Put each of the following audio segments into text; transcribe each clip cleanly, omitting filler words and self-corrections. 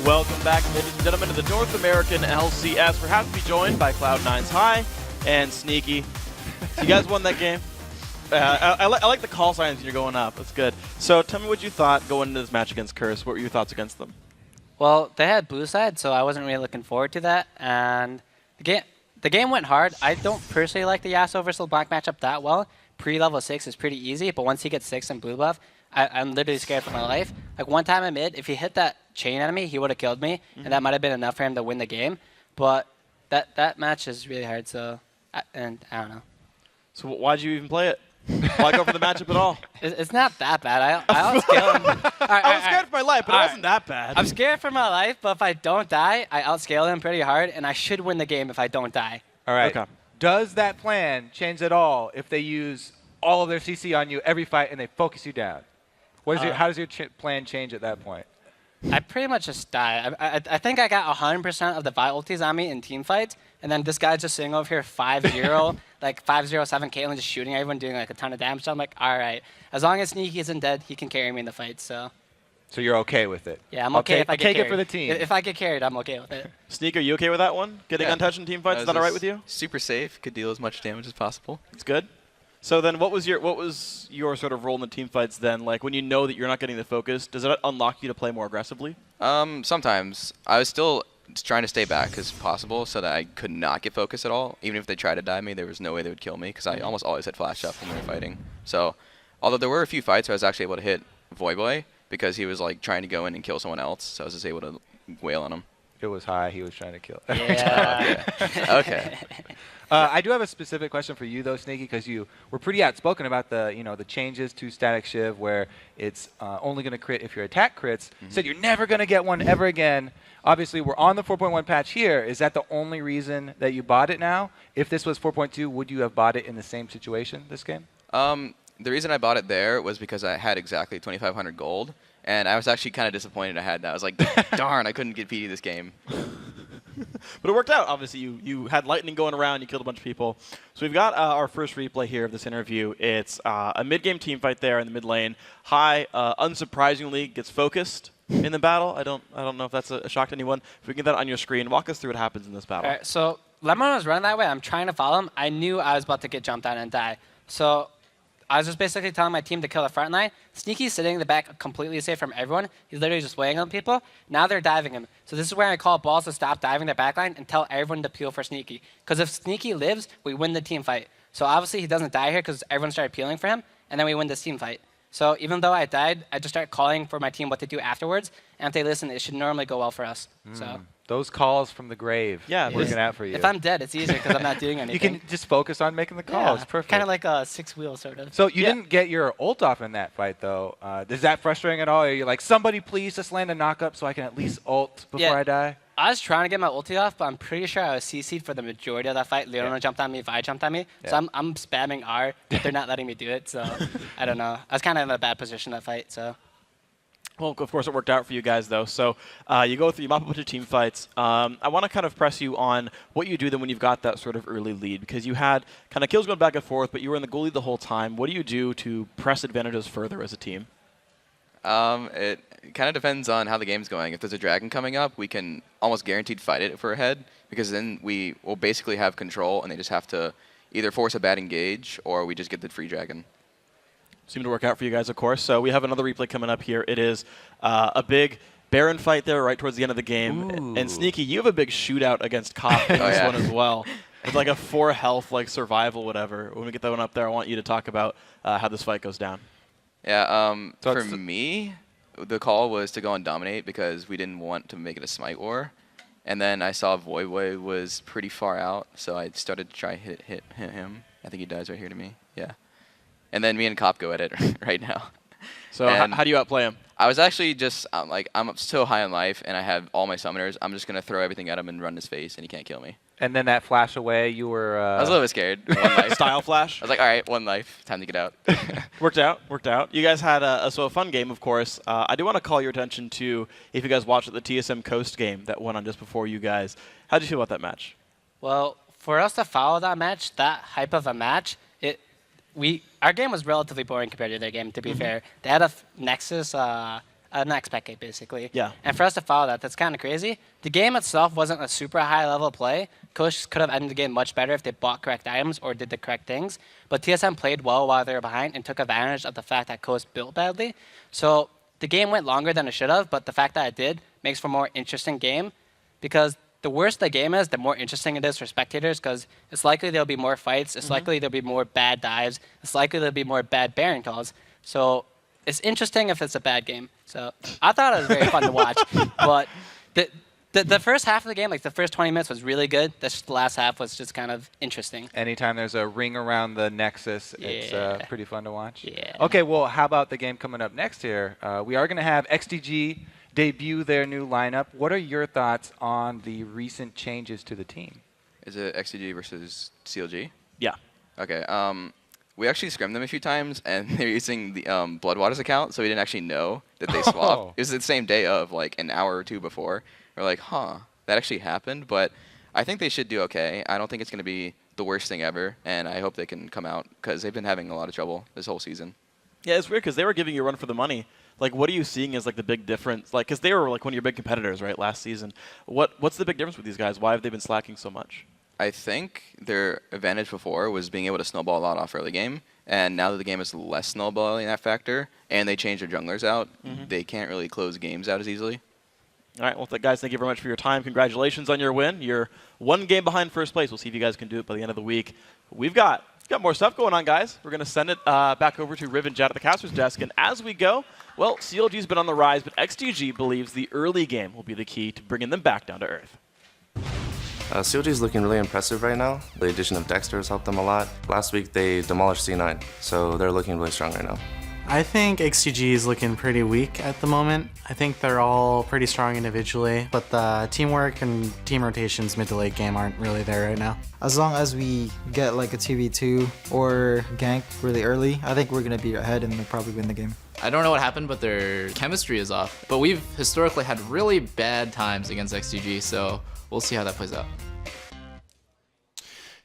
Welcome back, ladies and gentlemen, to the North American LCS. We're happy to be joined by Cloud9's High and Sneaky. You guys won that game. I like the call signs when you're going up. That's good. So tell me what you thought going into this match against Curse. What were your thoughts against them? Well, they had blue side, so I wasn't really looking forward to that. And the game went hard. I don't personally like the Yasuo versus Black matchup that well. Pre-level 6 is pretty easy, but once he gets 6 in blue buff, I'm literally scared for my life. Like one time in mid, if he hit that chain enemy, he would have killed me, and that might have been enough for him to win the game. But that match is really hard, so I don't know. So why'd you even play it? Why go for the matchup at all? It's not that bad. I outscale him. I was scared for my life, but it wasn't that bad. I'm scared for my life, but if I don't die, I outscale him pretty hard, and I should win the game if I don't die. All right. Okay. Does that plan change at all if they use all of their CC on you every fight and they focus you down? How does your plan change at that point? I pretty much just die. I think I got 100% of the Vi ultis on me in team fights, and then this guy's just sitting over here 5-0, like 5-0-7 Caitlyn just shooting everyone, doing like a ton of damage. So I'm like, all right, as long as Sneaky isn't dead, he can carry me in the fight. So you're okay with it? Yeah, I'm okay if I get carried. Take it for the team. If I get carried, I'm okay with it. Sneak, are you okay with that one? Getting untouched in team fights, is that all right with you? Super safe, could deal as much damage as possible. It's good. So then what was your sort of role in the team fights then? Like when you know that you're not getting the focus, does it unlock you to play more aggressively? Sometimes. I was still trying to stay back as possible so that I could not get focused at all. Even if they tried to dive me, there was no way they would kill me because I almost always had flash up when we were fighting. So although there were a few fights where I was actually able to hit Voyboy because he was like trying to go in and kill someone else, so I was just able to wail on him. It was High. He was trying to kill. Yeah. Okay. I do have a specific question for you though, Sneaky, because you were pretty outspoken about the changes to Static Shiv, where it's only going to crit if your attack crits. Said you're never going to get one ever again. Obviously, we're on the 4.1 patch here. Is that the only reason that you bought it now? If this was 4.2, would you have bought it in the same situation this game? The reason I bought it there was because I had exactly 2,500 gold, and I was actually kind of disappointed I had that. I was like, darn, I couldn't get PD this game. But it worked out. Obviously, you had lightning going around. You killed a bunch of people. So we've got our first replay here of this interview. It's a mid-game team fight there in the mid lane. High, unsurprisingly, gets focused in the battle. I don't know if that's a shock to anyone. If we can get that on your screen, walk us through what happens in this battle. All right, so Lemon was running that way. I'm trying to follow him. I knew I was about to get jumped on and die. So I was just basically telling my team to kill the front line. Sneaky's sitting in the back completely safe from everyone. He's literally just waiting on people. Now they're diving him. So this is where I call balls to stop diving their backline and tell everyone to peel for Sneaky. Because if Sneaky lives, we win the team fight. So obviously he doesn't die here because everyone started peeling for him, and then we win this team fight. So even though I died, I just start calling for my team what to do afterwards. And if they listen, it should normally go well for us. So those calls from the grave working out for you. If I'm dead, it's easier because I'm not doing anything. You can just focus on making the calls. Perfect. Kind of like a six-wheel sort of. So you didn't get your ult off in that fight, though. Is that frustrating at all? Are you like, somebody please just land a knock-up so I can at least ult before I die? I was trying to get my ulti off, but I'm pretty sure I was CC'd for the majority of that fight. Leona jumped on me, Vi jumped on me. So I'm spamming R, but they're not letting me do it. So I don't know. I was kind of in a bad position that fight. So. Well, of course, it worked out for you guys, though. So you go through, you mop a bunch of team fights. I want to kind of press you on what you do then when you've got that sort of early lead, because you had kind of kills going back and forth, but you were in the goal lead the whole time. What do you do to press advantages further as a team? It kind of depends on how the game's going. If there's a dragon coming up, we can almost guaranteed fight it if we're ahead, because then we will basically have control, and they just have to either force a bad engage or we just get the free dragon. Seemed to work out for you guys, of course. So we have another replay coming up here. It is a big Baron fight there right towards the end of the game. Ooh. And Sneaky, you have a big shootout against Cop in this one as well. It's like a 4 health, like survival, whatever. When we get that one up there, I want you to talk about how this fight goes down. Yeah, for me, the call was to go and dominate because we didn't want to make it a smite war. And then I saw Voyboy was pretty far out, so I started to try hit him. I think he dies right here to me. Yeah. And then me and Cop go at it right now. So how do you outplay him? I was actually just I'm so high on life, and I have all my summoners. I'm just gonna throw everything at him and run his face, and he can't kill me. And then that flash away, you were. I was a little bit scared. One life. Style flash. I was like, all right, 1 life, time to get out. Worked out. You guys had a fun game, of course. I do want to call your attention to if you guys watched the TSM Coast game that went on just before you guys. How did you feel about that match? Well, for us to follow that match, that hype of a match, our game was relatively boring compared to their game, to be fair. They had a Nexus an expect gate, basically. Yeah. And for us to follow that, that's kind of crazy. The game itself wasn't a super high-level play. Coach could have ended the game much better if they bought correct items or did the correct things. But TSM played well while they were behind and took advantage of the fact that Coach built badly. So the game went longer than it should have, but the fact that it did makes for a more interesting game, because the worse the game is, the more interesting it is for spectators, because it's likely there'll be more fights, it's likely there'll be more bad dives, it's likely there'll be more bad Baron calls. So it's interesting if it's a bad game. So I thought it was very fun to watch. But the first half of the game, like the first 20 minutes was really good. The last half was just kind of interesting. Anytime there's a ring around the Nexus, it's pretty fun to watch. Yeah. Okay, well, how about the game coming up next here? We are going to have XDG debut their new lineup. What are your thoughts on the recent changes to the team? Is it XDG versus CLG? Yeah. Okay. We actually scrimmed them a few times, and they're using the Bloodwaters account, so we didn't actually know that they swapped. It was the same day of, like, an hour or two before. We're like, huh, that actually happened. But I think they should do okay. I don't think it's going to be the worst thing ever, and I hope they can come out, because they've been having a lot of trouble this whole season. Yeah, it's weird because they were giving you a run for the money. Like, what are you seeing as, like, the big difference? Like, because they were, like, one of your big competitors, right, last season. What's the big difference with these guys? Why have they been slacking so much? I think their advantage before was being able to snowball a lot off early game, and now that the game is less snowballing that factor, and they changed their junglers out, they can't really close games out as easily. All right, well, guys, thank you very much for your time. Congratulations on your win. You're one game behind first place. We'll see if you guys can do it by the end of the week. We've got more stuff going on, guys. We're going to send it back over to Riv and Jad at the caster's desk. And as we go, well, CLG's been on the rise, but XDG believes the early game will be the key to bringing them back down to earth. CLG is looking really impressive right now. The addition of Dexter has helped them a lot. Last week they demolished C9, so they're looking really strong right now. I think XDG is looking pretty weak at the moment. I think they're all pretty strong individually, but the teamwork and team rotations mid to late game aren't really there right now. As long as we get like a 2v2 or gank really early, I think we're going to be ahead and we'll probably win the game. I don't know what happened, but their chemistry is off. But we've historically had really bad times against XDG, so we'll see how that plays out.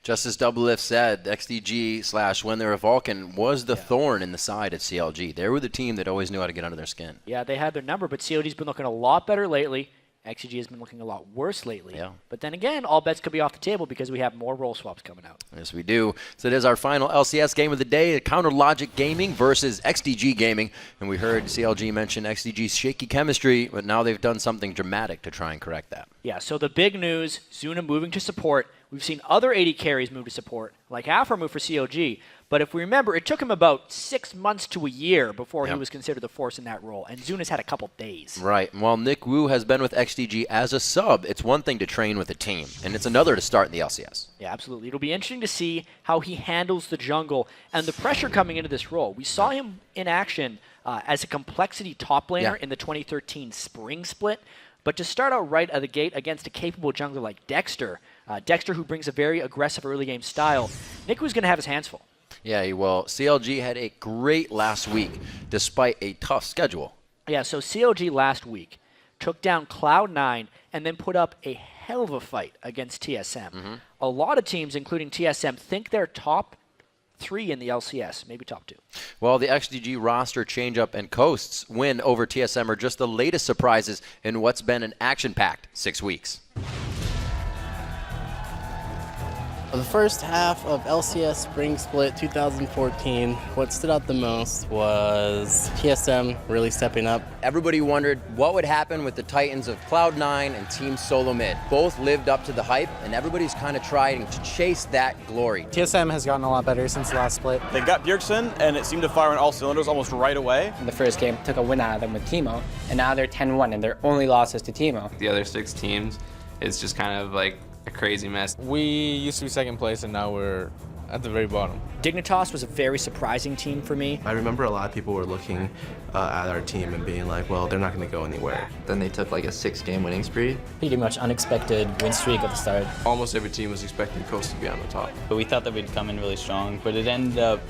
Just as Doublelift said, XDG / when they were Vulcan was the thorn in the side of CLG. They were the team that always knew how to get under their skin. Yeah, they had their number, but CLG's been looking a lot better lately. XDG has been looking a lot worse lately. Yeah. But then again, all bets could be off the table because we have more role swaps coming out. Yes, we do. So it is our final LCS game of the day, Counter Logic Gaming versus XDG Gaming. And we heard CLG mention XDG's shaky chemistry, but now they've done something dramatic to try and correct that. Yeah, so the big news, Zuna moving to support. We've seen other AD carries move to support, like Afro move for CLG. But if we remember, it took him about 6 months to a year before he was considered the force in that role. And Zuna's had a couple days. Right. And while Nick Wu has been with XDG as a sub, it's one thing to train with a team, and it's another to start in the LCS. Yeah, absolutely. It'll be interesting to see how he handles the jungle and the pressure coming into this role. We saw him in action as a complexity top laner in the 2013 spring split. But to start out right at the gate against a capable jungler like Dexter, Dexter who brings a very aggressive early game style, Nick Wu's going to have his hands full. Yeah, well, CLG had a great last week despite a tough schedule. Yeah, so CLG last week took down Cloud9 and then put up a hell of a fight against TSM. A lot of teams, including TSM, think they're top 3 in the LCS, maybe top 2. Well, the XDG roster changeup and Coast's win over TSM are just the latest surprises in what's been an action-packed 6 weeks. For the first half of LCS Spring Split 2014, what stood out the most was TSM really stepping up. Everybody wondered what would happen with the Titans of Cloud9 and Team Solo Mid. Both lived up to the hype, and everybody's kind of trying to chase that glory. TSM has gotten a lot better since the last split. They got Bjergsen, and it seemed to fire on all cylinders almost right away. In the first game, took a win out of them with Teemo, and now they're 10-1, and their only loss is to Teemo. The other 6 teams, it's just kind of like a crazy mess. We used to be second place, and now we're at the very bottom. Dignitas was a very surprising team for me. I remember a lot of people were looking at our team and being like, well, they're not going to go anywhere. Then they took like a 6-game winning spree. Pretty much unexpected win streak at the start. Almost every team was expecting Coast to be on the top. But we thought that we'd come in really strong, but it ended up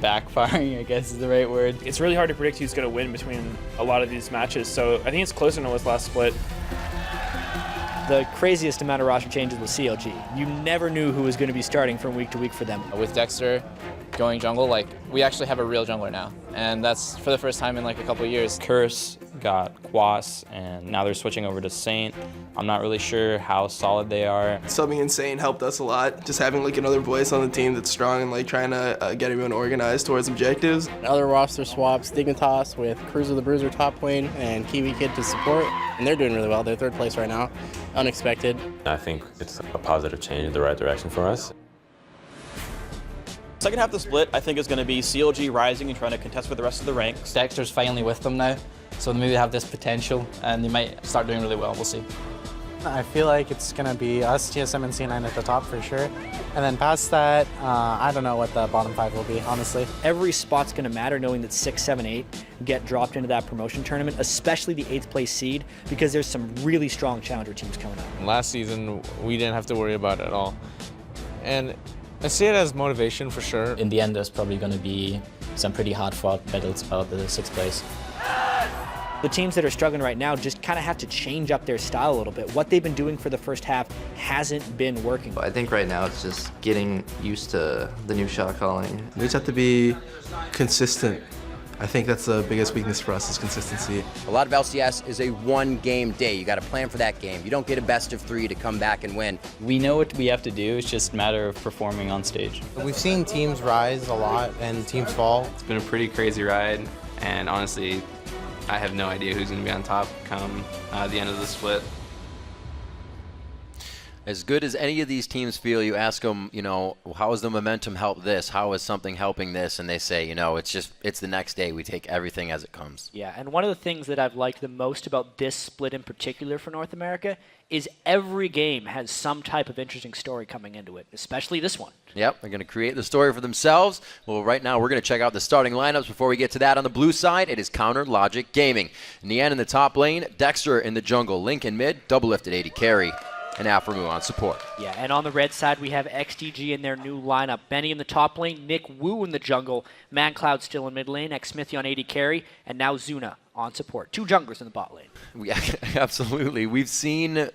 backfiring, I guess is the right word. It's really hard to predict who's going to win between a lot of these matches, so I think it's closer than it was last split. The craziest amount of roster changes was CLG. You never knew who was going to be starting from week to week for them. With Dexter, going jungle, like, we actually have a real jungler now. And that's for the first time in like a couple of years. Curse got Quas, and now they're switching over to Saint. I'm not really sure how solid they are. Subbing in Saint helped us a lot. Just having like another voice on the team that's strong and like trying to get everyone organized towards objectives. Other roster swaps, Dignitas with Cruiser the Bruiser top lane and Kiwi Kid to support. And they're doing really well. They're 3rd place right now. Unexpected. I think it's a positive change in the right direction for us. Second half of the split, I think, is going to be CLG rising and trying to contest with the rest of the ranks. Dexter's finally with them now, so maybe they have this potential and they might start doing really well. We'll see. I feel like it's going to be us, TSM, and C9 at the top for sure. And then past that, I don't know what the bottom 5 will be, honestly. Every spot's going to matter, knowing that 6, 7, 8 get dropped into that promotion tournament, especially the 8th place seed, because there's some really strong challenger teams coming up. Last season, we didn't have to worry about it at all. And I see it as motivation for sure. In the end, there's probably going to be some pretty hard-fought battles about the 6th place. The teams that are struggling right now just kind of have to change up their style a little bit. What they've been doing for the first half hasn't been working. I think right now it's just getting used to the new shot calling. We just have to be consistent. I think that's the biggest weakness for us is consistency. A lot of LCS is a one-game day. You got to plan for that game. You don't get a best of 3 to come back and win. We know what we have to do. It's just a matter of performing on stage. We've seen teams rise a lot and teams fall. It's been a pretty crazy ride, and honestly, I have no idea who's going to be on top come the end of the split. As good as any of these teams feel, you ask them, you know, how has the momentum helped this? How is something helping this? And they say, you know, it's the next day. We take everything as it comes. Yeah, and one of the things that I've liked the most about this split in particular for North America is every game has some type of interesting story coming into it, especially this one. Yep, they're going to create the story for themselves. Well, right now we're going to check out the starting lineups. Before we get to that, on the blue side, it is Counter Logic Gaming. Nian in the top lane, Dexter in the jungle, Link in mid, Double Lifted AD carry, and Aframu on support. Yeah, and on the red side, we have XDG in their new lineup. Benny in the top lane, Nick Wu in the jungle, ManCloud still in mid lane, Xsmithy on AD carry, and now Zuna on support. 2 junglers in the bot lane. Absolutely. We've seen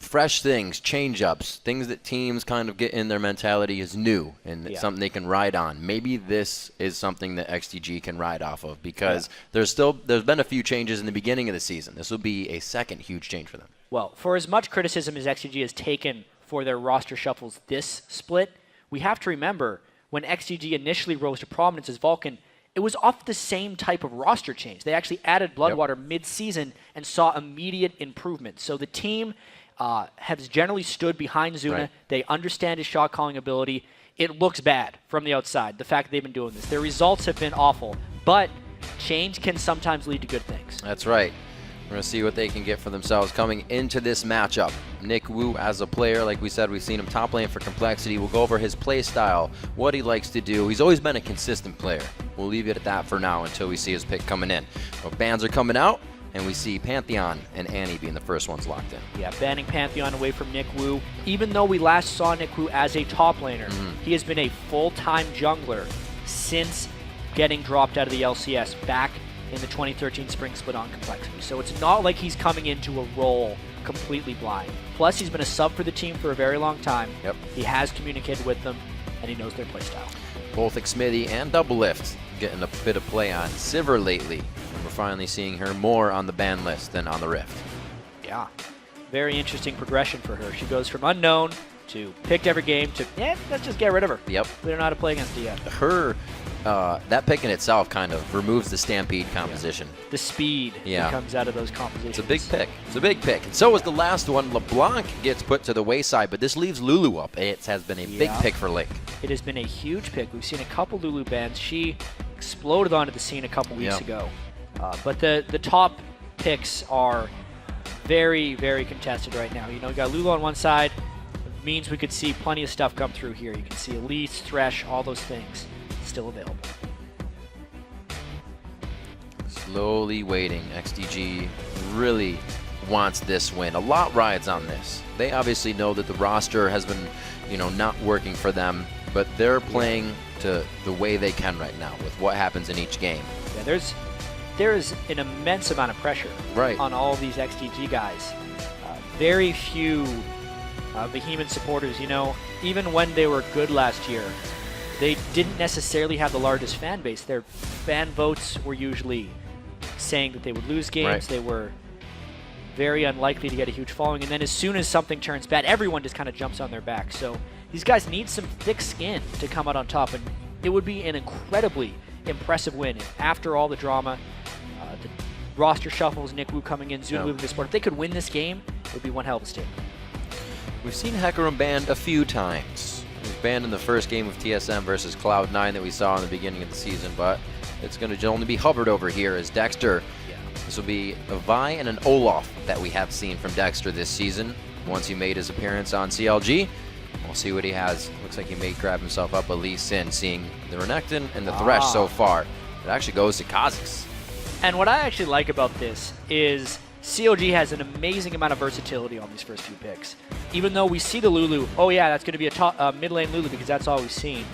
fresh things, change-ups, things that teams kind of get in their mentality is new and something they can ride on. Maybe this is something that XDG can ride off of because there's been a few changes in the beginning of the season. This will be a second huge change for them. Well, for as much criticism as XDG has taken for their roster shuffles this split, we have to remember when XDG initially rose to prominence as Vulcan, it was off the same type of roster change. They actually added Bloodwater mid-season and saw immediate improvement. So the team has generally stood behind Zuna. Right. They understand his shot calling ability. It looks bad from the outside, the fact that they've been doing this. Their results have been awful, but change can sometimes lead to good things. That's right. We're going to see what they can get for themselves coming into this matchup. Nick Wu as a player, like we said, we've seen him top lane for Complexity. We'll go over his play style, what he likes to do. He's always been a consistent player. We'll leave it at that for now until we see his pick coming in. But bans are coming out, and we see Pantheon and Annie being the first ones locked in. Yeah, banning Pantheon away from Nick Wu. Even though we last saw Nick Wu as a top laner, he has been a full-time jungler since getting dropped out of the LCS back in the 2013 spring split on Complexity. So it's not like he's coming into a role completely blind. Plus, he's been a sub for the team for a very long time. Yep. He has communicated with them, and he knows their playstyle. Both Xsmithy and Double Lift getting a bit of play on Sivir lately. And we're finally seeing her more on the ban list than on the Rift. Yeah. Very interesting progression for her. She goes from unknown to picked every game to, let's just get rid of her. Yep. We don't know how to play against her yet. Her, that pick in itself kind of removes the Stampede composition. Yeah. The speed that comes out of those compositions. It's a big pick. It's a big pick. And so is the last one. LeBlanc gets put to the wayside, but this leaves Lulu up. It has been a big pick for Link. It has been a huge pick. We've seen a couple Lulu bans. She exploded onto the scene a couple weeks ago. But the top picks are very, very contested right now. You know, you got Lulu on one side. It means we could see plenty of stuff come through here. You can see Elise, Thresh, all those things still available. Slowly waiting. XDG really wants this win. A lot rides on this. They obviously know that the roster has been, not working for them, but they're playing to the way they can right now with what happens in each game. Yeah, there is an immense amount of pressure on all these XDG guys. Very few Behemoth supporters, even when they were good last year, they didn't necessarily have the largest fan base. Their fan votes were usually saying that they would lose games. Right. They were very unlikely to get a huge following. And then as soon as something turns bad, everyone just kind of jumps on their back. So these guys need some thick skin to come out on top. And it would be an incredibly impressive win if after all the drama, the roster shuffles, Nick Wu coming in, Zulu moving to sport. If they could win this game, it would be one hell of a statement. We've seen Hecarim banned a few times. He was banned in the first game of TSM versus Cloud9 that we saw in the beginning of the season, but it's going to only be Hubbard over here as Dexter. This will be a Vi and an Olaf that we have seen from Dexter this season. Once he made his appearance on CLG, we'll see what he has. Looks like he may grab himself up a Lee Sin, seeing the Renekton and the Thresh so far. It actually goes to Kha'Zix. And what I actually like about this is CLG has an amazing amount of versatility on these first few picks. Even though we see the Lulu, oh yeah, that's going to be a mid lane Lulu because that's all we've seen.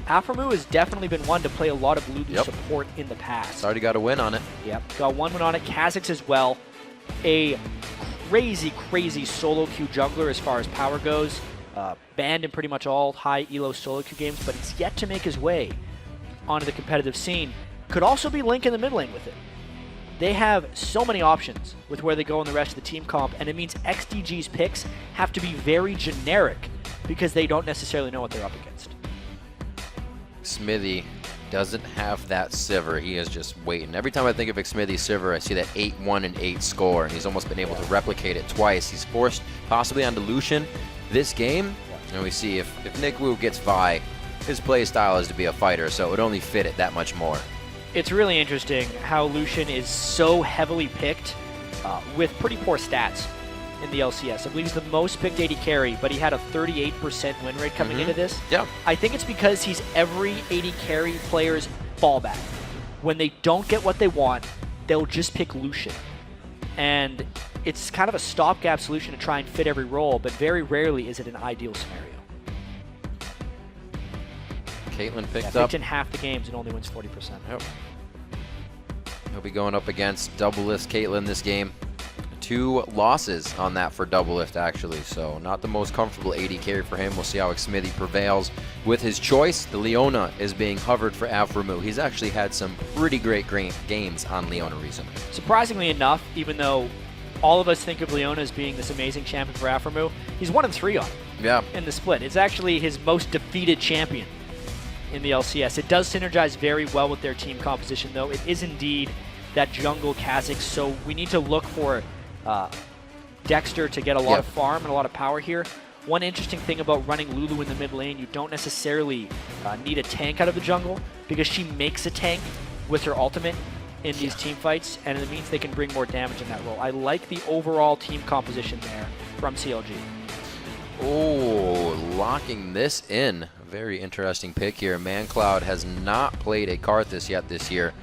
Aphromoo has definitely been one to play a lot of Lulu support in the past. It's already got a win on it. Yep, got one win on it. Kha'Zix as well. A crazy, crazy solo queue jungler as far as power goes. Banned in pretty much all high elo solo queue games, but he's yet to make his way onto the competitive scene. Could also be Link in the mid lane with it. They have so many options with where they go in the rest of the team comp, and it means XDG's picks have to be very generic because they don't necessarily know what they're up against. Xmithie doesn't have that Sivir. He is just waiting. Every time I think of Xmithie Sivir, I see that 8-1 and 8 score, and he's almost been able to replicate it twice. He's forced possibly onto Lucian this game, and we see if Nick Wu gets Vi, his play style is to be a fighter, so it would only fit it that much more. It's really interesting how Lucian is so heavily picked with pretty poor stats in the LCS. I believe he's the most picked AD carry, but he had a 38% win rate coming into this. Yeah. I think it's because he's every AD carry player's fallback. When they don't get what they want, they'll just pick Lucian. And it's kind of a stopgap solution to try and fit every role, but very rarely is it an ideal scenario. Caitlyn picked up in half the games and only wins 40%. Yep. He'll be going up against Doublelift Caitlyn this game. 2 losses on that for Doublelift, actually, so not the most comfortable AD carry for him. We'll see how Xmithie prevails with his choice. The Leona is being hovered for Aphromoo. He's actually had some pretty great games on Leona recently. Surprisingly enough, even though all of us think of Leona as being this amazing champion for Aphromoo, he's 1-3 on it in the split. It's actually his most defeated champion in the LCS. It does synergize very well with their team composition, though. It is indeed that jungle Kha'Zix, so we need to look for Dexter to get a lot of farm and a lot of power here. One interesting thing about running Lulu in the mid lane, you don't necessarily need a tank out of the jungle because she makes a tank with her ultimate in these team fights, and it means they can bring more damage in that role. I like the overall team composition there from CLG. Oh, locking this in. Very interesting pick here. ManCloud has not played a Karthus yet this year,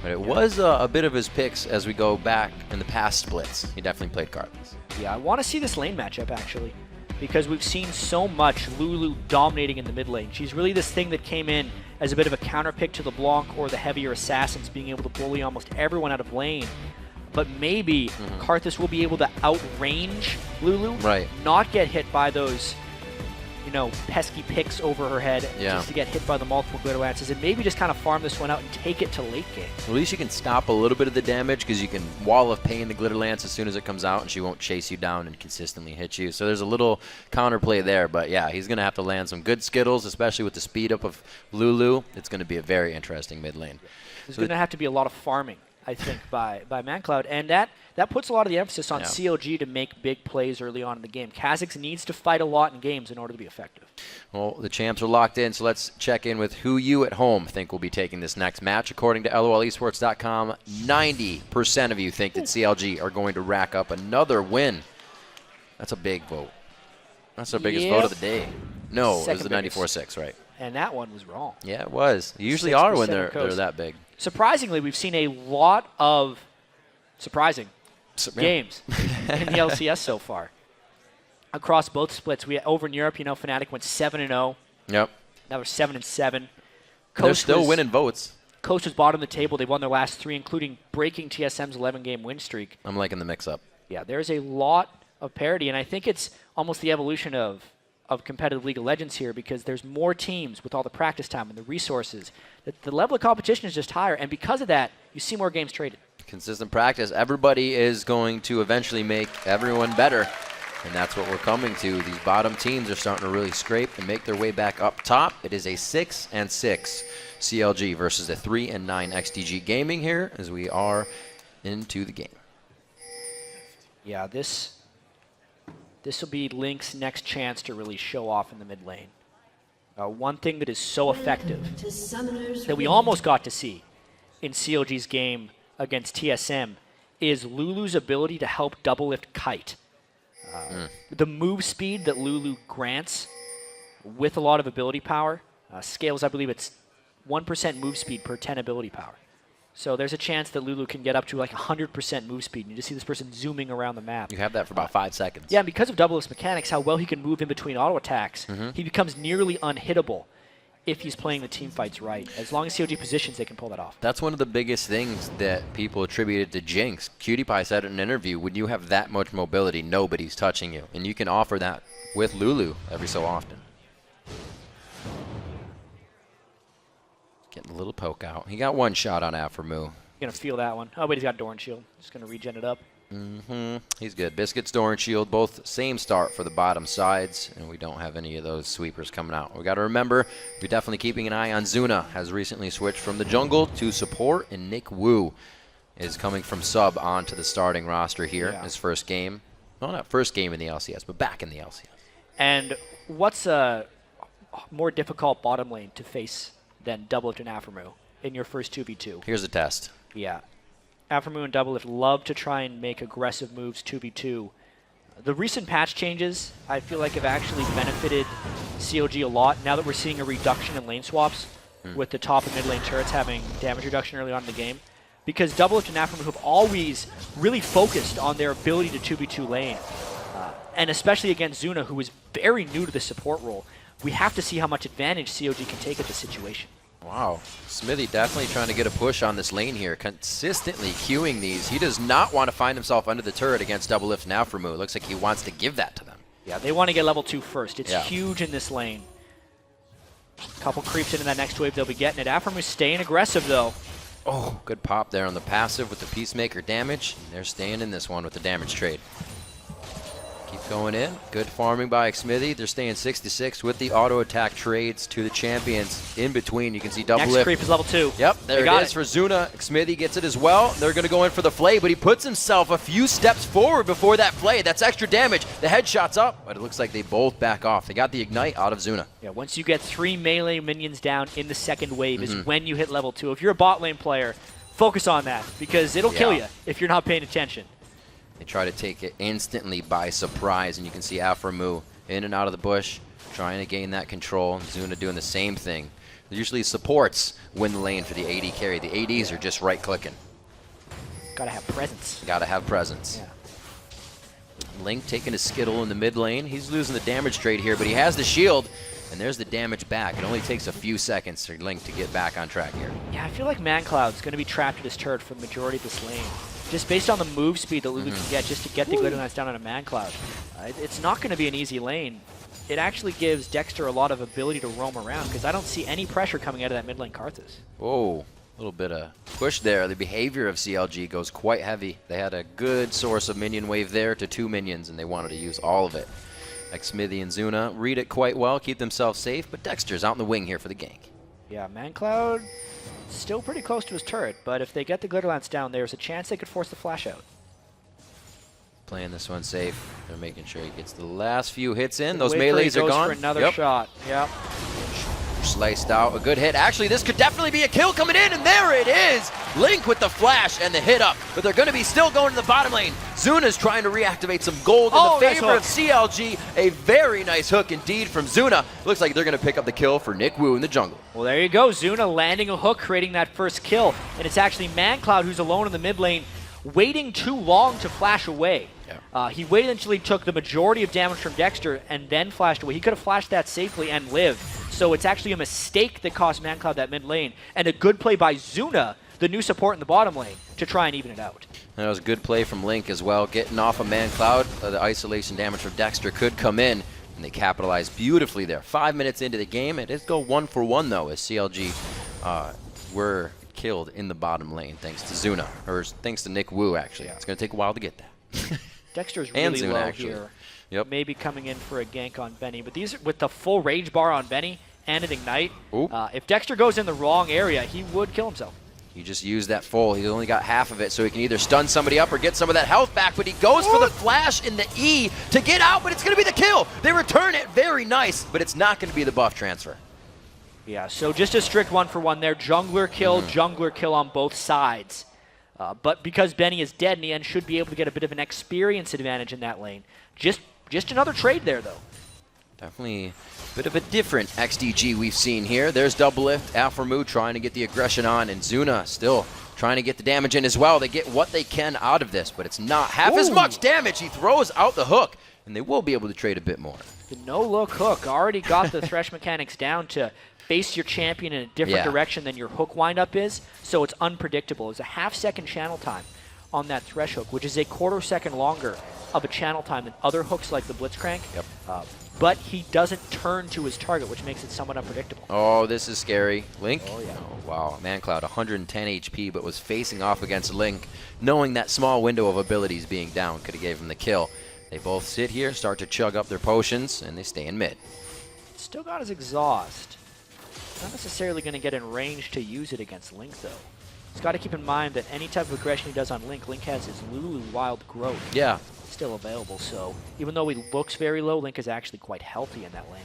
but it was a bit of his picks as we go back in the past splits. He definitely played Karthus. Yeah, I want to see this lane matchup, actually, because we've seen so much Lulu dominating in the mid lane. She's really this thing that came in as a bit of a counter pick to the Blanc or the heavier assassins, being able to bully almost everyone out of lane. But maybe Karthus will be able to outrange Lulu, not get hit by those, you know, pesky picks over her head just to get hit by the multiple Glitter Lances, and maybe just kind of farm this one out and take it to late game. At least you can stop a little bit of the damage because you can Wall of Pain the Glitter Lance as soon as it comes out, and she won't chase you down and consistently hit you. So there's a little counterplay there, but yeah, he's going to have to land some good Skittles, especially with the speed up of Lulu. It's going to be a very interesting mid lane. There's going to have to be a lot of farming, I think, by ManCloud, and that puts a lot of the emphasis on CLG to make big plays early on in the game. Kha'Zix needs to fight a lot in games in order to be effective. Well, the champs are locked in, so let's check in with who you at home think will be taking this next match. According to LOLesports.com, 90% of you think that CLG are going to rack up another win. That's a big vote. That's our biggest vote of the day. No, it was the 94-6, right? And that one was wrong. Yeah, it was. They usually are when they're that big. Surprisingly, we've seen a lot of games in the LCS so far. Across both splits, over in Europe, you know, Fnatic went 7-0. Yep. Now they're 7-7. They're still winning votes. Coast was bottom of the table. They won their last 3, including breaking TSM's 11-game win streak. I'm liking the mix-up. Yeah, there's a lot of parity, and I think it's almost the evolution of of competitive League of Legends here because there's more teams with all the practice time and the resources. The level of competition is just higher, and because of that, you see more games traded. Consistent practice. Everybody is going to eventually make everyone better, and that's what we're coming to. These bottom teams are starting to really scrape and make their way back up top. It is a 6-6 CLG versus a 3-9 XDG Gaming here as we are into the game. Yeah, this will be Link's next chance to really show off in the mid lane. One thing that is so effective that we almost got to see in CLG's game against TSM is Lulu's ability to help double lift Kite. The move speed that Lulu grants with a lot of ability power scales, I believe it's 1% move speed per 10 ability power. So there's a chance that Lulu can get up to like 100% move speed, and you just see this person zooming around the map. You have that for about 5 seconds. Yeah, and because of double lift mechanics, how well he can move in between auto attacks, he becomes nearly unhittable if he's playing the team fights right. As long as CLG positions, they can pull that off. That's one of the biggest things that people attributed to Jinx. Cutie Pie said in an interview, when you have that much mobility, nobody's touching you. And you can offer that with Lulu every so often. Getting a little poke out. He got one shot on Aframu. Gonna feel that one. Oh, but he's got Doran Shield. Just gonna regen it up. He's good. Biscuits, Doran Shield, both same start for the bottom sides, and we don't have any of those sweepers coming out. We got to remember, we're definitely keeping an eye on Zuna. Has recently switched from the jungle to support, and Nick Wu is coming from sub onto the starting roster here. His first game. Well, not first game in the LCS, but back in the LCS. And what's a more difficult bottom lane to face than Doublelift and Aframu in your first 2v2? Here's a test. Yeah. Aframu and Doublelift love to try and make aggressive moves 2v2. The recent patch changes, I feel like, have actually benefited CLG a lot now that we're seeing a reduction in lane swaps with the top and mid lane turrets having damage reduction early on in the game. Because Doublelift and Aframu have always really focused on their ability to 2v2 lane. And especially against Zuna, who is very new to the support role. We have to see how much advantage CLG can take at this situation. Wow. Smithy definitely trying to get a push on this lane here, consistently queuing these. He does not want to find himself under the turret against Doublelift and Aframu. Looks like he wants to give that to them. Yeah, they want to get level 2 first. It's huge in this lane. Couple creeps into that next wave, they'll be getting it. Aframu staying aggressive, though. Oh, good pop there on the passive with the Peacemaker damage. They're staying in this one with the damage trade. Keep going in. Good farming by Xmithy. They're staying 6-6 with the auto attack trades to the champions. In between, you can see Doublelift. Next creep is level 2. Yep, there it is for Zuna. Xmithy gets it as well. They're going to go in for the flay, but he puts himself a few steps forward before that flay. That's extra damage. The headshot's up, but it looks like they both back off. They got the ignite out of Zuna. Yeah, once you get 3 melee minions down in the second wave is when you hit level 2. If you're a bot lane player, focus on that because it'll kill you if you're not paying attention. They try to take it instantly by surprise, and you can see Aframu in and out of the bush, trying to gain that control. Zuna doing the same thing. Usually supports win the lane for the AD carry. The ADs are just right-clicking. Gotta have presence. Gotta have presence. Yeah. Link taking a skittle in the mid lane. He's losing the damage trade here, but he has the shield, and there's the damage back. It only takes a few seconds for Link to get back on track here. Yeah, I feel like ManCloud's going to be trapped in this turret for the majority of this lane. Just based on the move speed that Lulu can get just to get the Glitter Knights down on a ManCloud. It's not going to be an easy lane. It actually gives Dexter a lot of ability to roam around because I don't see any pressure coming out of that mid lane Karthus. Whoa, a little bit of push there. The behavior of CLG goes quite heavy. They had a good source of minion wave there to 2 minions, and they wanted to use all of it. Xmithy and Zuna read it quite well, keep themselves safe, but Dexter's out in the wing here for the gank. Yeah, ManCloud still pretty close to his turret, but if they get the Glitterlance down, there's a chance they could force the flash out. Playing this one safe. They're making sure he gets the last few hits in. Those Wait melees are gone. For another shot. Yep. Sliced out. A good hit. Actually, this could definitely be a kill coming in, and there it is. Link with the flash and the hit up, but they're going to be still going to the bottom lane. Zuna's trying to reactivate some gold in the favor of CLG. A very nice hook indeed from Zuna. Looks like they're going to pick up the kill for Nick Wu in the jungle. Well, there you go. Zuna landing a hook, creating that first kill, and it's actually ManCloud who's alone in the mid lane, waiting too long to flash away. He waited until he took the majority of damage from Dexter and then flashed away. He could have flashed that safely and lived. So it's actually a mistake that cost ManCloud that mid lane, and a good play by Zuna, the new support in the bottom lane, to try and even it out. That was a good play from Link as well, getting off of ManCloud. The isolation damage from Dexter could come in. and they capitalize beautifully there. 5 minutes into the game, it does go 1-for-1 though, as CLG were killed in the bottom lane thanks to Zuna, or thanks to Nick Wu actually. It's going to take a while to get that. Dexter's And really Zuna, low actually. here. Yep. Maybe coming in for a gank on Benny, but these with the full rage bar on Benny and an ignite, if Dexter goes in the wrong area, he would kill himself. He just used that full. He only got half of it, so he can either stun somebody up or get some of that health back, but he goes for the flash in the E to get out, but it's going to be the kill. They return it. Very nice, but it's not going to be the buff transfer. Yeah, so just a strict 1-for-1 there. Jungler kill on both sides. But because Benny is dead, Nian should be able to get a bit of an experience advantage in that lane. Just another trade there, though. Definitely a bit of a different XDG we've seen here. There's Double Lift, Alphamu trying to get the aggression on, and Zuna still trying to get the damage in as well. They get what they can out of this, but it's not half as much damage. He throws out the hook, and they will be able to trade a bit more. The no-look hook already got the thresh mechanics down to face your champion in a different direction than your hook windup is, so it's unpredictable. It's a half-second channel time on that thresh hook, which is a quarter-second longer of a channel time than other hooks like the Blitzcrank. Yep. But he doesn't turn to his target, which makes it somewhat unpredictable. Oh, this is scary. Link? Oh, yeah. Oh, wow. ManCloud, 110 HP, but was facing off against Link, knowing that small window of abilities being down could have gave him the kill. They both sit here, start to chug up their potions, and they stay in mid. Still got his exhaust. Not necessarily going to get in range to use it against Link, though. He's got to keep in mind that any type of aggression he does on Link, Link has his Lulu Wild Growth. Yeah. Still available, so even though he looks very low, Link is actually quite healthy in that lane.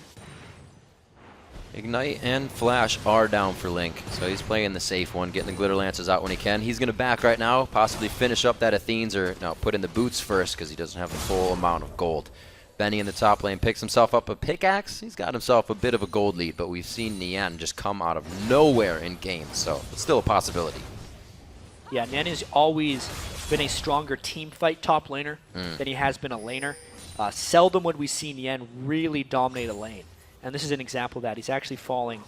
Ignite and Flash are down for Link, so he's playing the safe one, getting the Glitter Lances out when he can. He's going to back right now, possibly finish up that Athene's, or no, put in the boots first because he doesn't have the full amount of gold. Benny in the top lane picks himself up a pickaxe. He's got himself a bit of a gold lead, but we've seen Nian just come out of nowhere in games, so it's still a possibility. Yeah, Nian has always been a stronger team fight top laner than he has been a laner. Seldom would we see Nian really dominate a lane. And this is an example of that. He's actually falling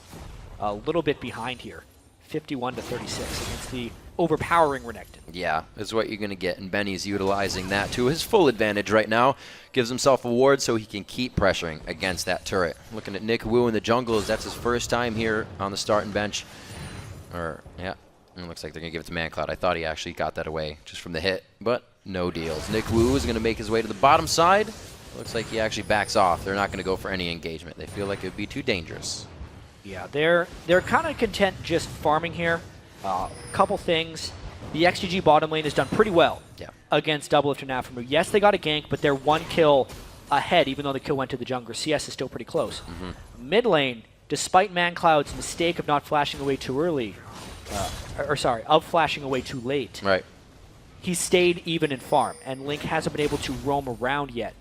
a little bit behind here, 51 to 36 against the overpowering Renekton. Yeah, is what you're going to get, and Benny's utilizing that to his full advantage right now. Gives himself a ward so he can keep pressuring against that turret. Looking at Nick Wu in the jungle, as that's his first time here on the starting bench. Yeah, it looks like they're going to give it to ManCloud. I thought he actually got that away just from the hit, but no deals. Nick Wu is going to make his way to the bottom side. Looks like he actually backs off. They're not going to go for any engagement. They feel like it would be too dangerous. Yeah, they're kind of content just farming here. Couple things. The XDG bottom lane has done pretty well against Double Lift and Alphamu. Yes, they got a gank, but they're one kill ahead, even though the kill went to the jungler. CS is still pretty close. Mid lane, despite ManCloud's mistake of not flashing away too early, of flashing away too late, he stayed even in farm, and Link hasn't been able to roam around yet.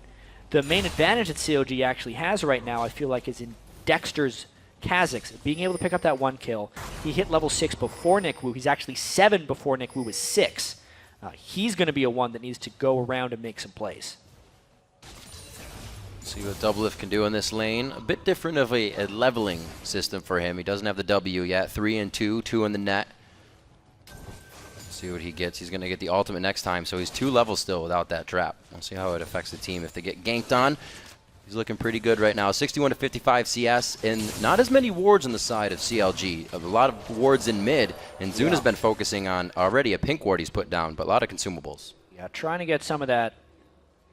The main advantage that CLG actually has right now, I feel like, is in Dexter's Kha'Zix, being able to pick up that one kill. He hit level 6 before Nick Wu. He's actually 7 before Nick Wu was 6. He's going to be a one that needs to go around and make some plays. See what Double Lift can do in this lane. A bit different of a leveling system for him. He doesn't have the W yet. 3 and 2, 2 in the net. See what he gets. He's going to get the ultimate next time, so he's 2 levels still without that trap. We'll see how it affects the team if they get ganked on. He's looking pretty good right now. 61 to 55 CS, and not as many wards on the side of CLG. A lot of wards in mid, and Zuna's been focusing on already a pink ward he's put down, but a lot of consumables. Yeah, trying to get some of that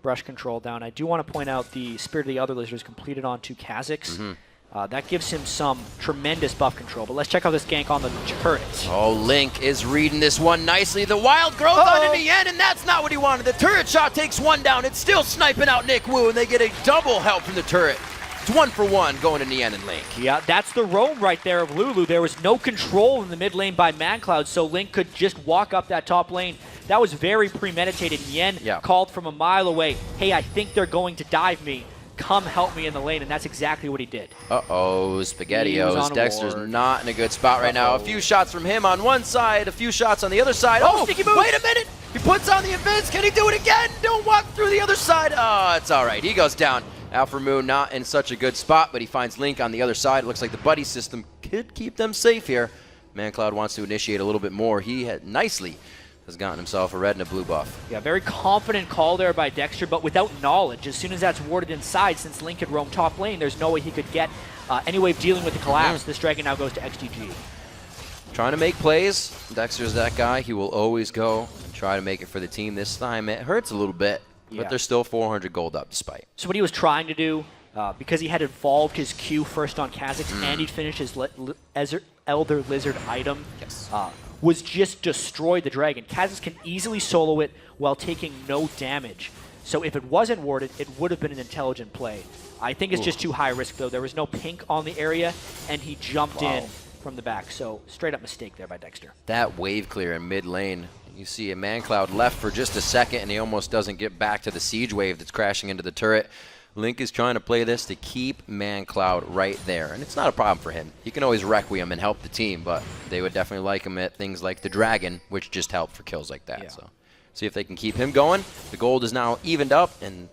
brush control down. I do want to point out the Spirit of the Other Lizard is completed onto Kha'Zix. That gives him some tremendous buff control. But let's check out this gank on the turret. Oh, Link is reading this one nicely. The wild growth on in the end, and that's not what he wanted. The turret shot takes one down. It's still sniping out Nick Wu, and they get a double help from the turret. It's 1 for 1 going to Nian and Link. Yeah, that's the roam right there of Lulu. There was no control in the mid lane by ManCloud, so Link could just walk up that top lane. That was very premeditated. Nian called from a mile away, hey, I think they're going to dive me. Come help me in the lane, and that's exactly what he did. Uh-oh, SpaghettiOs. Dexter's not in a good spot right now. A few shots from him on one side, a few shots on the other side. Oh, sneaky move. Wait a minute! He puts on the events. Can he do it again? Don't walk through the other side. Oh, it's all right. He goes down. Alphamu not in such a good spot, but he finds Link on the other side. It looks like the buddy system could keep them safe here. ManCloud wants to initiate a little bit more. He had nicely has gotten himself a red and a blue buff. Yeah, very confident call there by Dexter, but without knowledge. As soon as that's warded inside, since Link had roamed top lane, there's no way he could get any way of dealing with the collapse. This Dragon now goes to XDG. Trying to make plays. Dexter's that guy. He will always go and try to make it for the team. This time it hurts a little bit, but they're still 400 gold up despite. So what he was trying to do, because he had evolved his Q first on Kha'Zix and he'd finished his Elder Lizard item, was just destroy the Dragon. Kha'Zix can easily solo it while taking no damage. So if it wasn't warded, it would have been an intelligent play. I think it's just too high risk, though. There was no pink on the area, and he jumped in from the back. So straight up mistake there by Dexter. That wave clear in mid lane. You see a ManCloud left for just a second, and he almost doesn't get back to the siege wave that's crashing into the turret. Link is trying to play this to keep ManCloud right there, and it's not a problem for him. He can always Requiem and help the team, but they would definitely like him at things like the Dragon, which just help for kills like that. So see if they can keep him going. The gold is now evened up, and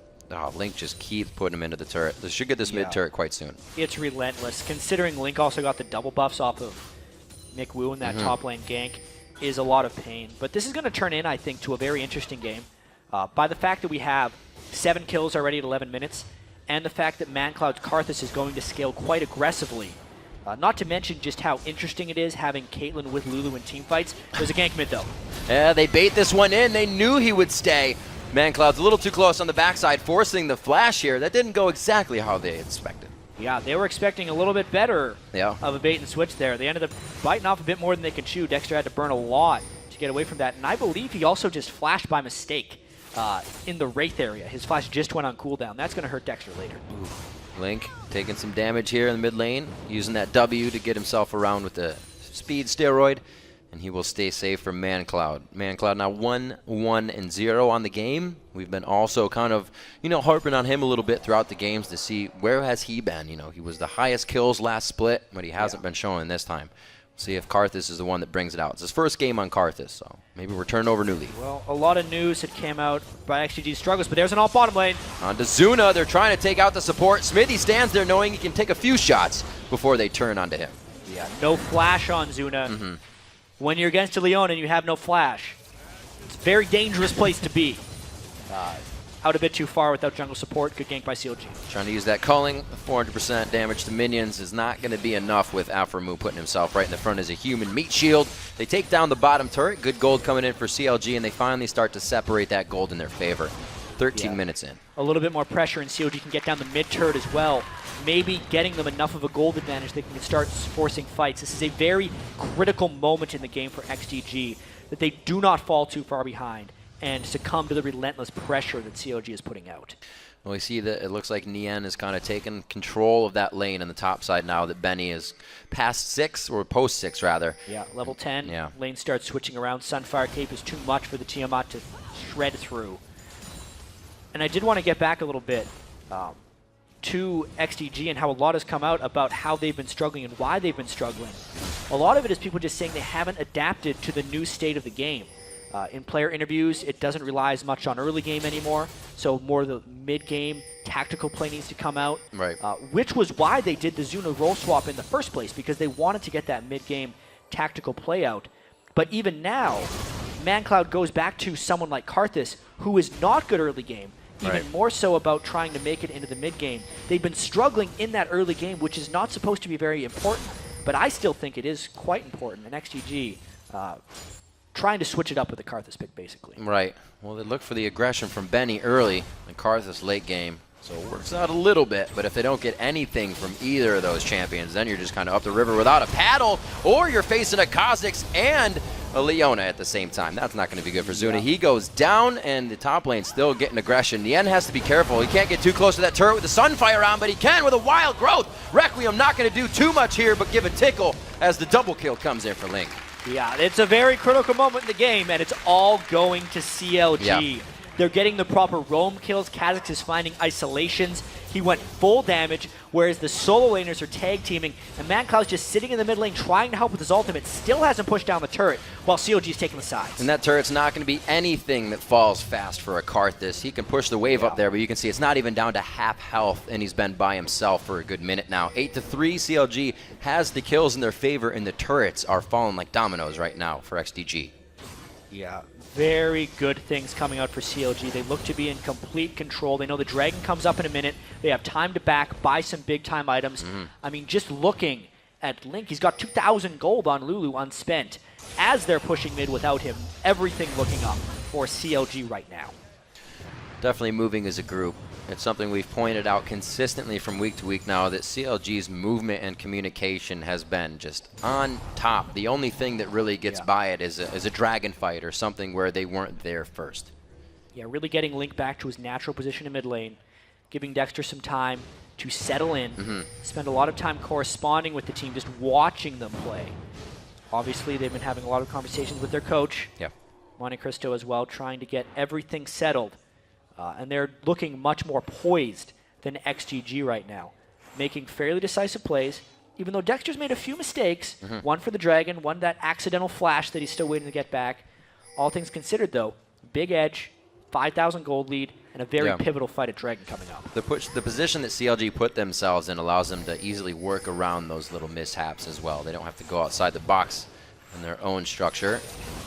Link just keeps putting him into the turret. They should get this mid turret quite soon. It's relentless. Considering Link also got the double buffs off of Nick Wu in that top lane gank, is a lot of pain. But this is going to turn in, I think, to a very interesting game. By the fact that we have 7 kills already at 11 minutes, and the fact that ManCloud's Karthus is going to scale quite aggressively. Not to mention just how interesting it is having Caitlyn with Lulu in teamfights. There's a gank mid, though. Yeah, they bait this one in. They knew he would stay. ManCloud's a little too close on the backside, forcing the flash here. That didn't go exactly how they expected. Yeah, they were expecting a little bit better of a bait and switch there. They ended up biting off a bit more than they could chew. Dexter had to burn a lot to get away from that. And I believe he also just flashed by mistake in the Wraith area. His flash just went on cooldown. That's going to hurt Dexter later. Link taking some damage here in the mid lane, using that W to get himself around with the speed steroid. And he will stay safe from ManCloud. ManCloud now 1-1-0 on the game. We've been also kind of, harping on him a little bit throughout the games to see where has he been. He was the highest kills last split, but he hasn't been showing this time. See if Karthus is the one that brings it out. It's his first game on Karthus, so maybe we're turning over new leaf. Well, a lot of news had came out by XDG's struggles, but there's an alt bottom lane. On to Zuna. They're trying to take out the support. Smithy stands there knowing he can take a few shots before they turn onto him. Yeah, no flash on Zuna. When you're against a Leon and you have no flash, it's a very dangerous place to be. Out a bit too far without jungle support. Good gank by CLG. Trying to use that culling. 400% damage to minions is not going to be enough with Alphamu putting himself right in the front as a human meat shield. They take down the bottom turret. Good gold coming in for CLG, and they finally start to separate that gold in their favor. 13 minutes in. A little bit more pressure, and CLG can get down the mid turret as well. Maybe getting them enough of a gold advantage they can start forcing fights. This is a very critical moment in the game for XDG, that they do not fall too far behind and succumb to the relentless pressure that CLG is putting out. Well, we see that it looks like Nien is kind of taking control of that lane on the top side now that Benny is past 6, or post 6 rather. Yeah, level 10. Lane starts switching around. Sunfire Cape is too much for the Tiamat to shred through. And I did want to get back a little bit to XDG and how a lot has come out about how they've been struggling and why they've been struggling. A lot of it is people just saying they haven't adapted to the new state of the game. In player interviews, it doesn't rely as much on early game anymore, so more of the mid-game tactical play needs to come out, which was why they did the Zuna role swap in the first place, because they wanted to get that mid-game tactical play out. But even now, ManCloud goes back to someone like Karthus, who is not good early game, even more so about trying to make it into the mid-game. They've been struggling in that early game, which is not supposed to be very important, but I still think it is quite important, and XDG trying to switch it up with the Karthus pick, basically. Right. Well, they look for the aggression from Benny early and Karthus late game, so it works out a little bit, but if they don't get anything from either of those champions, then you're just kind of up the river without a paddle, or you're facing a Kha'Zix and a Leona at the same time. That's not going to be good for Zuna. He goes down, and the top lane still getting aggression. Nien has to be careful. He can't get too close to that turret with the Sunfire on, but he can with a Wild Growth. Requiem not going to do too much here, but give a tickle as the double kill comes in for Link. Yeah, it's a very critical moment in the game, and it's all going to CLG. They're getting the proper roam kills. Kha'Zix is finding isolations. He went full damage, whereas the solo laners are tag teaming, and ManCloud's just sitting in the mid lane trying to help with his ultimate. Still hasn't pushed down the turret, while CLG's taking the sides. And that turret's not going to be anything that falls fast for a Karthus. He can push the wave up there, but you can see it's not even down to half health, and he's been by himself for a good minute now. 8-3, CLG has the kills in their favor, and the turrets are falling like dominoes right now for XDG. Yeah, very good things coming out for CLG. They look to be in complete control. They know the Dragon comes up in a minute. They have time to back, buy some big-time items. I mean, just looking at Link, he's got 2,000 gold on Lulu unspent. As they're pushing mid without him, everything looking up for CLG right now. Definitely moving as a group. It's something we've pointed out consistently from week to week now, that CLG's movement and communication has been just on top. The only thing that really gets by it is a dragon fight or something where they weren't there first. Yeah, really getting Link back to his natural position in mid lane, giving Dexter some time to settle in, spend a lot of time corresponding with the team, just watching them play. Obviously, they've been having a lot of conversations with their coach, Monte Cristo as well, trying to get everything settled. And they're looking much more poised than XDG right now, making fairly decisive plays, even though Dexter's made a few mistakes, one for the Dragon, one that accidental flash that he's still waiting to get back. All things considered, though, big edge, 5,000 gold lead, and a very pivotal fight at Dragon coming up. The position that CLG put themselves in allows them to easily work around those little mishaps as well. They don't have to go outside the box in their own structure.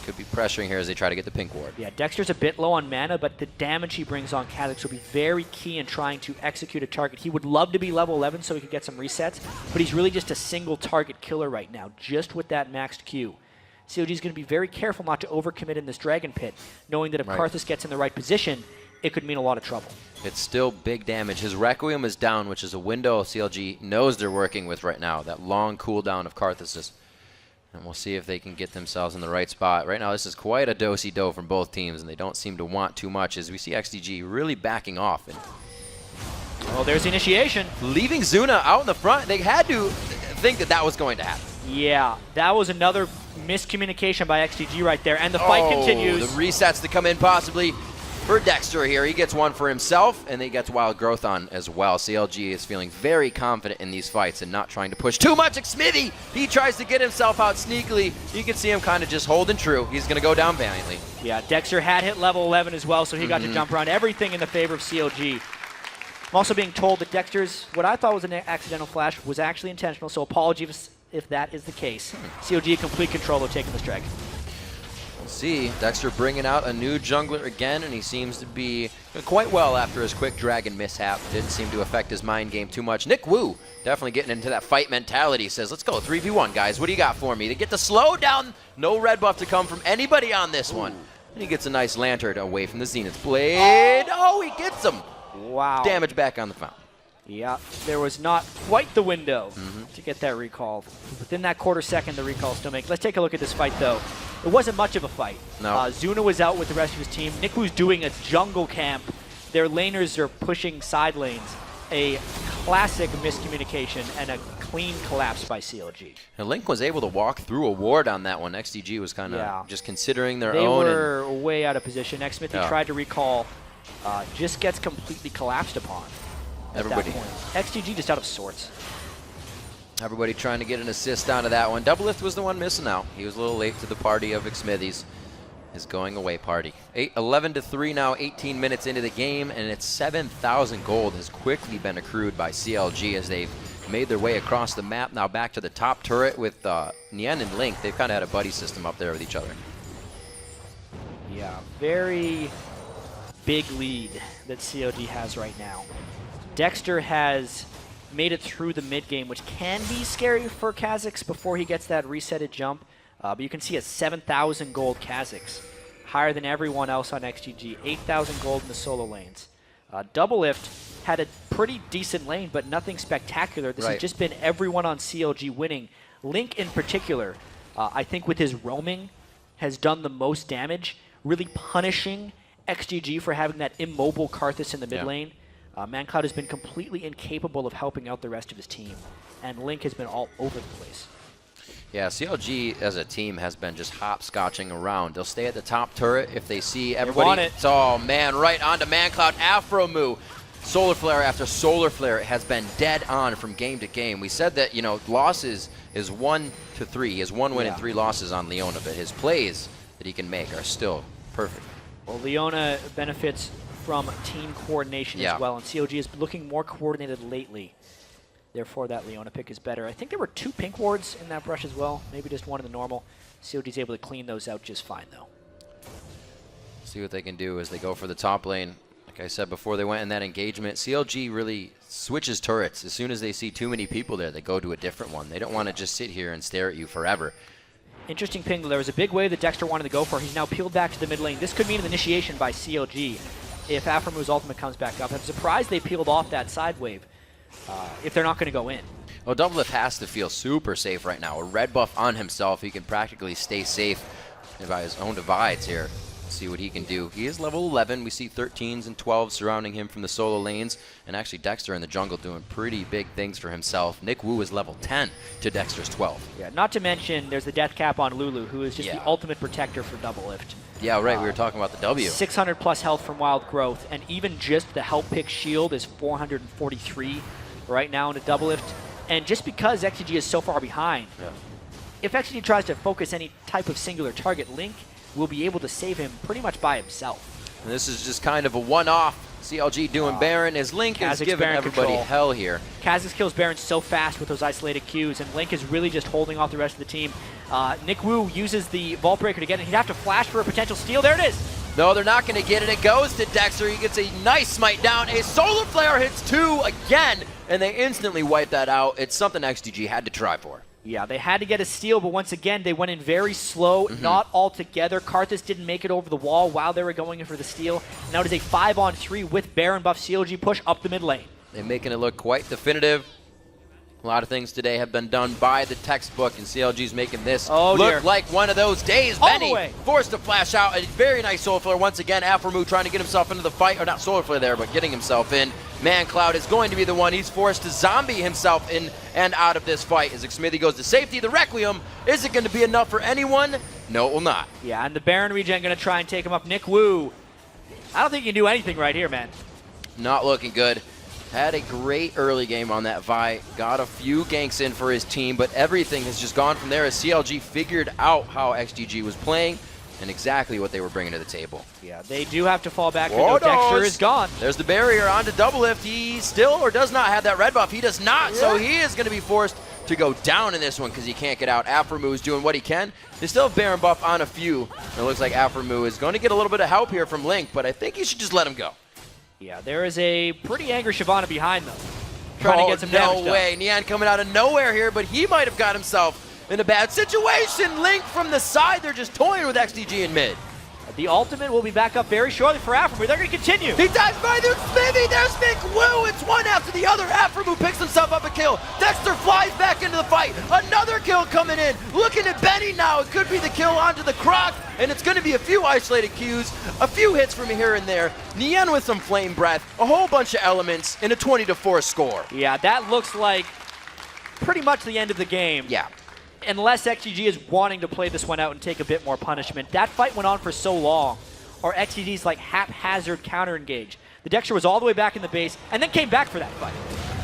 Could be pressuring here as they try to get the pink ward. Yeah, Dexter's a bit low on mana, but the damage he brings on Kha'Zix will be very key in trying to execute a target. He would love to be level 11 so he could get some resets, but he's really just a single target killer right now, just with that maxed Q. CLG is going to be very careful not to overcommit in this Dragon Pit, knowing that if Karthus gets in the right position, it could mean a lot of trouble. It's still big damage. His Requiem is down, which is a window CLG knows they're working with right now, that long cooldown of Karthus's. And we'll see if they can get themselves in the right spot. Right now, this is quite a do-si-do from both teams, and they don't seem to want too much as we see XDG really backing off. And oh, there's the initiation. Leaving Zuna out in the front. They had to think that that was going to happen. Yeah, that was another miscommunication by XDG right there, and the fight continues. The resets to come in possibly for Dexter here. He gets one for himself, and he gets Wild Growth on as well. CLG is feeling very confident in these fights and not trying to push too much. Smithy, he tries to get himself out sneakily. You can see him kind of just holding true. He's going to go down valiantly. Yeah, Dexter had hit level 11 as well, so he got to jump around. Everything in the favor of CLG. I'm also being told that Dexter's, what I thought was an accidental flash, was actually intentional, so apologies if that is the case. CLG in complete control of taking this Dragon. We'll see. Dexter bringing out a new jungler again, and he seems to be doing quite well after his quick Dragon mishap. Didn't seem to affect his mind game too much. Nick Wu definitely getting into that fight mentality. Says, let's go 3v1, guys. What do you got for me? To get the slow down. No red buff to come from anybody on this one. And he gets a nice lantern away from the Zenith Blade. Oh, he gets him. Wow. Damage back on the fountain. Yeah, there was not quite the window to get that recall. Within that quarter second, the recall still makes. Let's take a look at this fight, though. It wasn't much of a fight. No. Zuna was out with the rest of his team. Nick Wu's doing a jungle camp. Their laners are pushing side lanes. A classic miscommunication and a clean collapse by CLG. And Link was able to walk through a ward on that one. XDG was kind of just considering their they own. They were way out of position. Smithy tried to recall. Just gets completely collapsed upon. Everybody. XDG just out of sorts. Everybody trying to get an assist onto that one. Doublelift was the one missing out. He was a little late to the party of Xmithy's. His going away party. 11-3 now, 18 minutes into the game, and it's 7,000 gold has quickly been accrued by CLG as they've made their way across the map. Now back to the top turret with Nien and Link. They've kind of had a buddy system up there with each other. Yeah, very big lead that CLG has right now. Dexter has made it through the mid game, which can be scary for Kha'Zix before he gets that resetted jump. But you can see a 7,000 gold Kha'Zix, higher than everyone else on XGG. 8,000 gold in the solo lanes. Doublelift had a pretty decent lane, but nothing spectacular. This has just been everyone on CLG winning. Link in particular, I think with his roaming, has done the most damage, really punishing XGG for having that immobile Karthus in the mid lane. ManCloud has been completely incapable of helping out the rest of his team, and Link has been all over the place. Yeah, CLG as a team has been just hopscotching around. They'll stay at the top turret if they see everybody. They want it. Oh, man, right onto ManCloud. Afro Moo. Solar Flare after Solar Flare has been dead on from game to game. We said that, you know, losses is 1 to 3. He has 1 win and 3 losses on Leona, but his plays that he can make are still perfect. Well, Leona benefits from team coordination as well, and CLG is looking more coordinated lately. Therefore, that Leona pick is better. I think there were 2 pink wards in that brush as well, maybe just one in the normal. CLG is able to clean those out just fine, though. See what they can do as they go for the top lane. Like I said before, they went in that engagement. CLG really switches turrets. As soon as they see too many people there, they go to a different one. They don't want to just sit here and stare at you forever. Interesting ping. There was a big wave that Dexter wanted to go for. He's now peeled back to the mid lane. This could mean an initiation by CLG if Aframu's ultimate comes back up. I'm surprised they peeled off that side wave if they're not going to go in. Well, Doublelift has to feel super safe right now. A red buff on himself. He can practically stay safe by his own divides here. See what he can do. He is level 11. We see 13s and 12s surrounding him from the solo lanes. And actually Dexter in the jungle doing pretty big things for himself. Nick Wu is level 10 to Dexter's 12. Yeah, not to mention there's the death cap on Lulu, who is just the ultimate protector for Doublelift. Yeah, right. We were talking about the W. 600 plus health from Wild Growth, and even just the help pick shield is 443 right now into Doublelift. And just because XDG is so far behind, if XDG tries to focus any type of singular target, Link will be able to save him pretty much by himself. And this is just kind of a one-off. CLG doing Baron as Link is giving Baron everybody control. hell here. Kha'Zix kills Baron so fast with those isolated Qs, and Link is really just holding off the rest of the team. Nick Wu uses the Vault Breaker to get it. He'd have to flash for a potential steal. There it is. No, they're not going to get it. It goes to Dexter. He gets a nice smite down. A Solar Flare hits 2 again, and they instantly wipe that out. It's something XDG had to try for. Yeah, they had to get a steal, but once again, they went in very slow, not all together. Karthus didn't make it over the wall while they were going in for the steal. Now it is a 5-on-3 with Baron buff CLG push up the mid lane. They're making it look quite definitive. A lot of things today have been done by the textbook, and CLG's making this look like one of those days. Benny forced to flash out. A very nice Solar Flare once again. Aframu trying to get himself into the fight, or not Solar Flare there, but getting himself in. ManCloud is going to be the one. He's forced to zombie himself in and out of this fight. As Xmithy goes to safety, the Requiem, is it going to be enough for anyone? No, it will not. Yeah, and the Baron regen going to try and take him up. Nick Wu, I don't think he can do anything right here, man. Not looking good. Had a great early game on that Vi. Got a few ganks in for his team, but everything has just gone from there as CLG figured out how XDG was playing and exactly what they were bringing to the table. Yeah, they do have to fall back. Dexter is gone. There's the barrier onto Doublelift. He still or does not have that red buff. He does not, so he is going to be forced to go down in this one because he can't get out. Aframu is doing what he can. They still have Baron buff on a few. And it looks like Aframu is going to get a little bit of help here from Link, but I think you should just let him go. Yeah, there is a pretty angry Shyvana behind them, trying to get some damage No way. Nian coming out of nowhere here, but he might have got himself in a bad situation. Link from the side. They're just toying with XDG in mid. The ultimate will be back up very shortly for Aframu. They're going to continue. He dives by their Smithy. There's Nick Wu. It's one after the other. Aframu picks himself up a kill. Dexter flies back into the fight. Another kill coming in. Looking at Benny now. It could be the kill onto the Croc. And it's going to be a few isolated Qs, a few hits from here and there. Nian with some flame breath, a whole bunch of elements, and a 20-4 score. Yeah, that looks like pretty much the end of the game. Yeah. Unless XDG is wanting to play this one out and take a bit more punishment. That fight went on for so long, or XDG's like haphazard counter engage. The Dexter was all the way back in the base and then came back for that fight.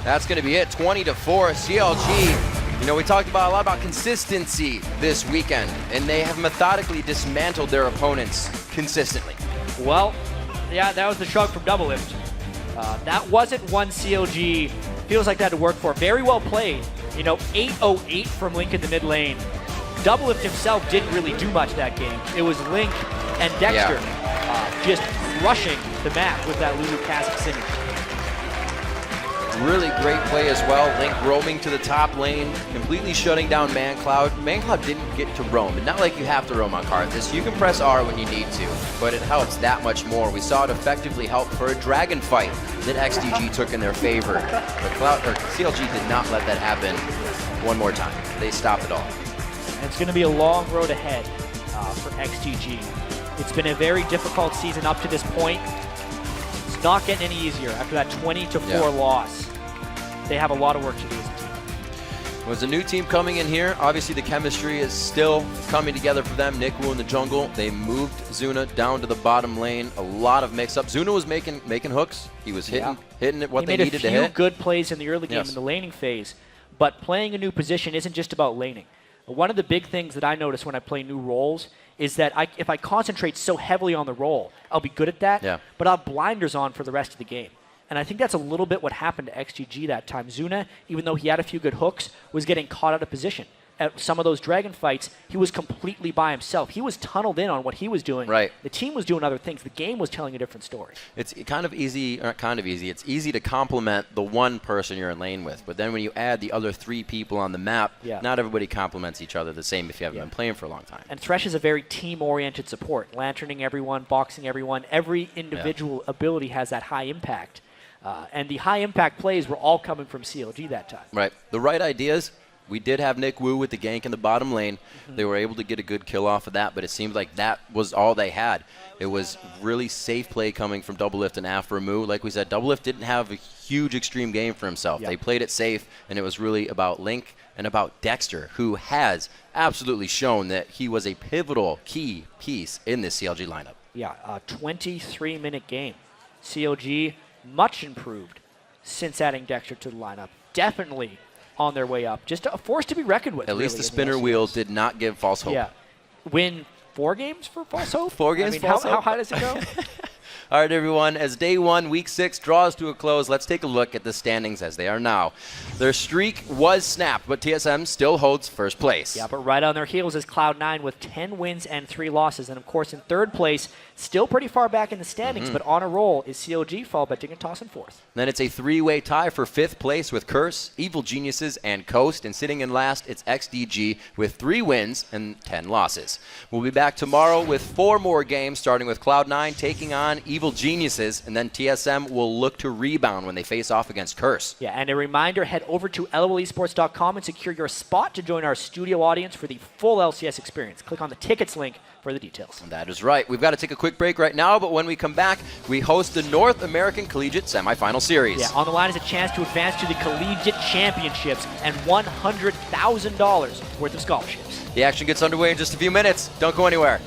That's going to be it, 20-4. CLG, you know, we talked about a lot about consistency this weekend, and they have methodically dismantled their opponents consistently. Well, yeah, that was the shrug from Doublelift. That wasn't one CLG feels like that to work for. Very well played. You know, 808 from Link in the mid lane. Doublelift himself didn't really do much that game. It was Link and Dexter just crushing the map with that Lulu Kha'Zix synergy. Really great play as well. Link roaming to the top lane, completely shutting down ManCloud. ManCloud didn't get to roam, and not like you have to roam on Karthus. You can press R when you need to, but it helps that much more. We saw it effectively help for a dragon fight that XDG took in their favor. But CLG did not let that happen one more time. They stopped it all. And it's going to be a long road ahead for XDG. It's been a very difficult season up to this point. It's not getting any easier after that 20-4 loss. They have a lot of work to do as a team. Was a new team coming in here. Obviously, the chemistry is still coming together for them. Nick Wu in the jungle. They moved Zuna down to the bottom lane. A lot of mix-up. Zuna was making hooks. He was hitting it what they needed to hit. He made a few good plays in the early game in the laning phase, but playing a new position isn't just about laning. One of the big things that I notice when I play new roles is that if I concentrate so heavily on the role, I'll be good at that, but I'll have blinders on for the rest of the game. And I think that's a little bit what happened to XDG that time. Zuna, even though he had a few good hooks, was getting caught out of position. at some of those Dragon fights, he was completely by himself. He was tunneled in on what he was doing. Right. The team was doing other things. The game was telling a different story. It's kind of easy, or not kind of easy, it's easy to complement the one person you're in lane with. But then when you add the other 3 people on the map, not everybody complements each other the same if you haven't been playing for a long time. And Thresh is a very team-oriented support, lanterning everyone, boxing everyone. Every individual ability has that high impact. And the high-impact plays were all coming from CLG that time. Right. The right ideas. We did have Nick Wu with the gank in the bottom lane. They were able to get a good kill off of that, but it seemed like that was all they had. It was really safe play coming from Doublelift and Aphromoo. Like we said, Doublelift didn't have a huge extreme game for himself. They played it safe, and it was really about Link and about Dexter, who has absolutely shown that he was a pivotal key piece in this CLG lineup. Yeah, a 23-minute game. CLG much improved since adding Dexter to the lineup. Definitely on their way up. Just a force to be reckoned with. At least the spinner wheel did not give false hope. Yeah. Win 4 games for false hope? 4 games false hope. How high does it go? All right, everyone, as day 1, week 6 draws to a close, let's take a look at the standings as they are now. Their streak was snapped, but TSM still holds first place. Yeah, but right on their heels is Cloud9 with 10 wins and 3 losses. And, of course, in third place, still pretty far back in the standings, but on a roll is CLG, followed by Dignitas in fourth. Then it's a 3-way tie for 5th place with Curse, Evil Geniuses, and Coast. And sitting in last, it's XDG with 3 wins and 10 losses. We'll be back tomorrow with 4 more games, starting with Cloud9 taking on Evil Geniuses, and then TSM will look to rebound when they face off against Curse. Yeah, and a reminder, head over to lolesports.com and secure your spot to join our studio audience for the full LCS experience. Click on the tickets link for the details. That is right. We've got to take a quick break right now, but when we come back, we host the North American Collegiate Semifinal Series. Yeah, on the line is a chance to advance to the Collegiate Championships and $100,000 worth of scholarships. The action gets underway in just a few minutes. Don't go anywhere.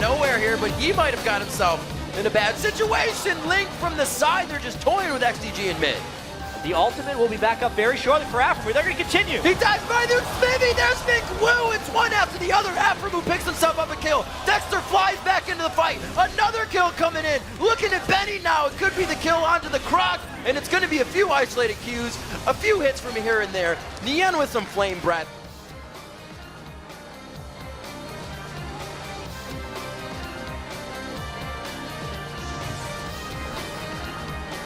Nowhere here, but he might have got himself in a bad situation. Link from the side, they're just toying with XDG in mid. The ultimate will be back up very shortly for Aphromoo. They're going to continue. He dies by the Smithy. There's Nick Wu. It's one after the other. Aphromoo picks himself up a kill. Dexter flies back into the fight. Another kill coming in. Looking at Benny now. It could be the kill onto the Croc. And it's going to be a few isolated Qs, a few hits from here and there. Nien with some flame breath.